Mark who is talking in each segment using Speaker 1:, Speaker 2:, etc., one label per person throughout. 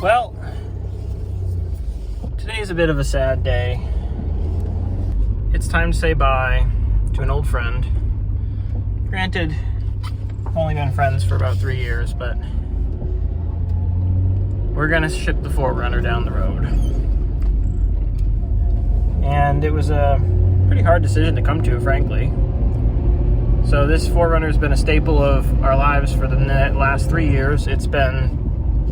Speaker 1: Well, today's a bit of a sad day. It's time to say bye to an old friend. Granted, we've only been friends for about 3 years, but we're gonna ship the 4Runner down the road. And it was a pretty hard decision to come to, frankly. So this 4Runner has been a staple of our lives for the last 3 years. It's been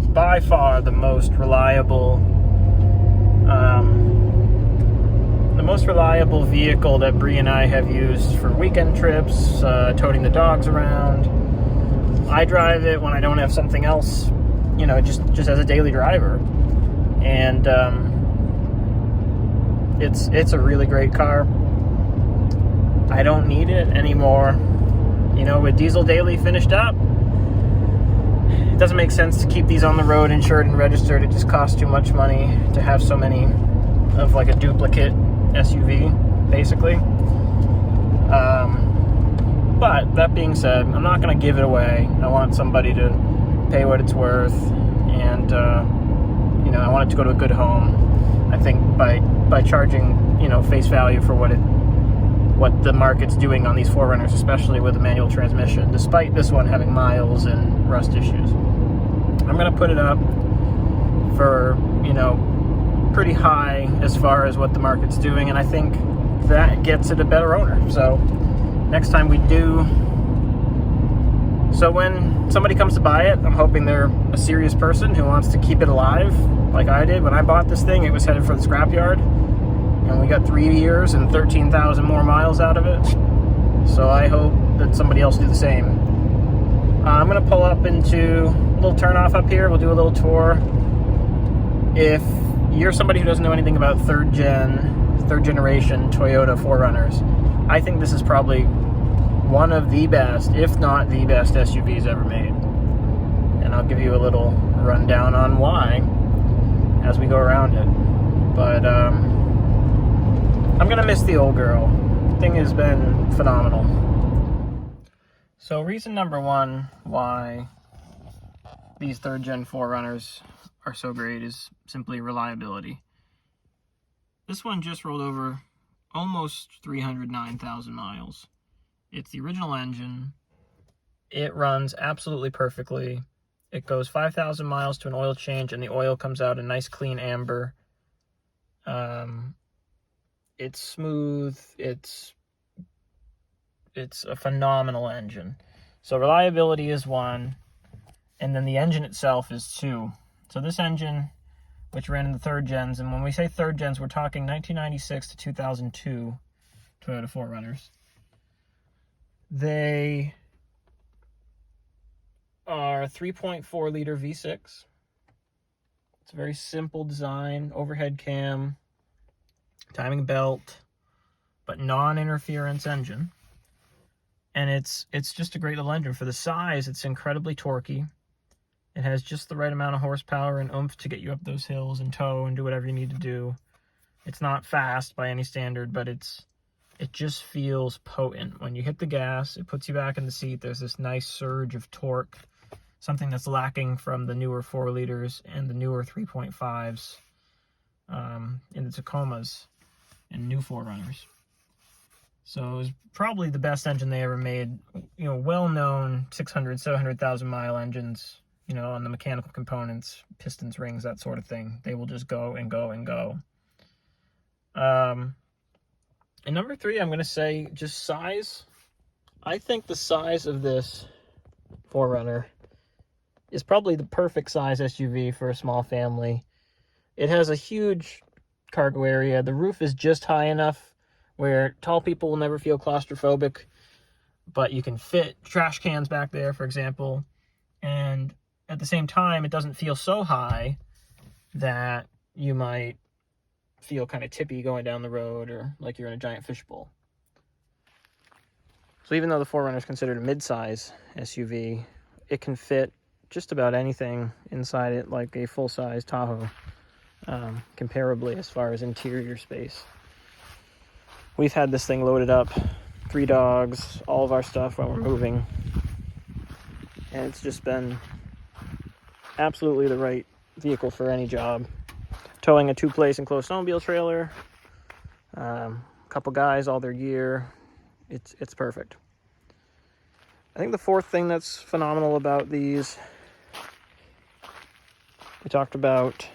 Speaker 1: by far the most reliable vehicle that Bree and I have used for weekend trips, toting the dogs around. I drive it when I don't have something else, just as a daily driver. And it's a really great car. I don't need it anymore. With diesel daily finished up, it doesn't make sense to keep these on the road insured and registered. It just costs too much money to have so many of like a duplicate SUV, basically. But that being said, I'm not going to give it away. I want somebody to pay what it's worth, and I want it to go to a good home. I think by charging face value for what the market's doing on these 4Runners, especially with a manual transmission, despite this one having miles and rust issues, I'm going to put it up for pretty high as far as what the market's doing, and I think that gets it a better owner. So next time we do, so when somebody comes to buy it, I'm hoping they're a serious person who wants to keep it alive like I did. When I bought this thing, it was headed for the scrapyard, and we got 3 years and 13,000 more miles out of it. So I hope that somebody else do the same. I'm going to pull up into a little turnoff up here. We'll do a little tour. If you're somebody who doesn't know anything about third generation Toyota 4Runners, I think this is probably one of the best, if not the best, SUVs ever made. And I'll give you a little rundown on why as we go around it. But I'm gonna miss the old girl. Thing has been phenomenal. So reason number one why these third gen 4Runners are so great is simply reliability. This one just rolled over almost 309,000 miles. It's the original engine. It runs absolutely perfectly. It goes 5,000 miles to an oil change, and the oil comes out a nice clean amber. It's smooth. It's a phenomenal engine. So reliability is one, and then the engine itself is two. So this engine, which ran in the third gens, and when we say third gens, we're talking 1996 to 2002 Toyota 4Runners. They are 3.4 liter V6. It's a very simple design, overhead cam, timing belt, but non-interference engine. And it's just a great little engine. For the size, it's incredibly torquey. It has just the right amount of horsepower and oomph to get you up those hills and tow and do whatever you need to do. It's not fast by any standard, but it just feels potent. When you hit the gas, it puts you back in the seat. There's this nice surge of torque, something that's lacking from the newer 4 liters and the newer 3.5s in the Tacomas and new 4Runners. So it was probably the best engine they ever made. Well-known 600, 700,000 mile engines, on the mechanical components, pistons, rings, that sort of thing. They will just go and go and go. And number 3, I'm going to say just size. I think the size of this 4Runner is probably the perfect size SUV for a small family. It has a huge cargo area. The roof is just high enough where tall people will never feel claustrophobic, but you can fit trash cans back there, for example. And at the same time, it doesn't feel so high that you might feel kind of tippy going down the road or like you're in a giant fishbowl. So even though the 4Runner is considered a mid-size SUV, it can fit just about anything inside it, like a full-size Tahoe, comparably as far as interior space. We've had this thing loaded up, 3 dogs, all of our stuff while we're moving, and it's just been absolutely the right vehicle for any job. Towing a 2-place enclosed snowmobile trailer, a couple guys, all their gear. It's perfect. I think the fourth thing that's phenomenal about these, we talked about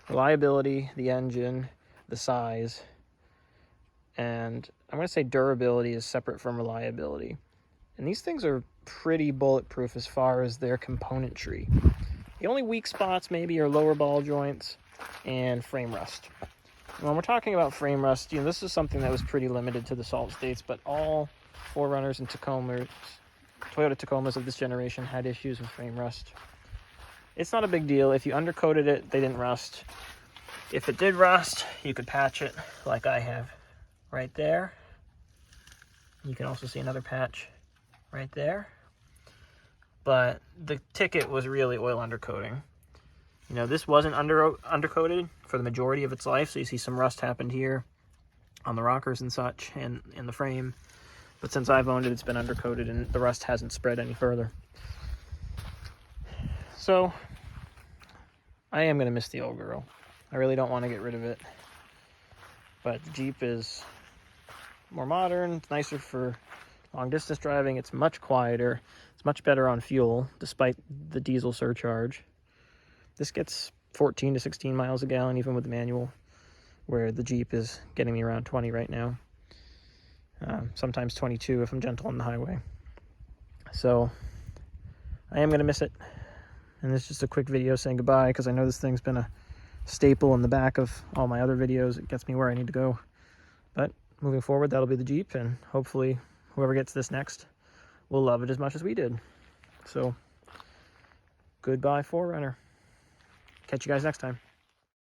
Speaker 1: reliability, the engine, the size, and I'm going to say durability is separate from reliability. And these things are pretty bulletproof as far as their componentry. The only weak spots maybe are lower ball joints and frame rust. And when we're talking about frame rust, this is something that was pretty limited to the salt states, but all 4Runners and Tacomas, Toyota Tacomas of this generation had issues with frame rust. It's not a big deal. If you undercoated it, they didn't rust. If it did rust, you could patch it like I have right there. You can also see another patch right there. But the ticket was really oil undercoating. This wasn't undercoated for the majority of its life, so you see some rust happened here on the rockers and such, and in the frame. But since I've owned it, it's been undercoated, and the rust hasn't spread any further. So, I am going to miss the old girl. I really don't want to get rid of it. But the Jeep is more modern, it's nicer for long distance driving, it's much quieter, it's much better on fuel, despite the diesel surcharge. This gets 14 to 16 miles a gallon, even with the manual, where the Jeep is getting me around 20 right now. Sometimes 22 if I'm gentle on the highway. So, I am going to miss it. And this is just a quick video saying goodbye, because I know this thing's been a staple in the back of all my other videos. It gets me where I need to go. But moving forward, that'll be the Jeep, and hopefully whoever gets this next will love it as much as we did. So, goodbye 4Runner. Catch you guys next time.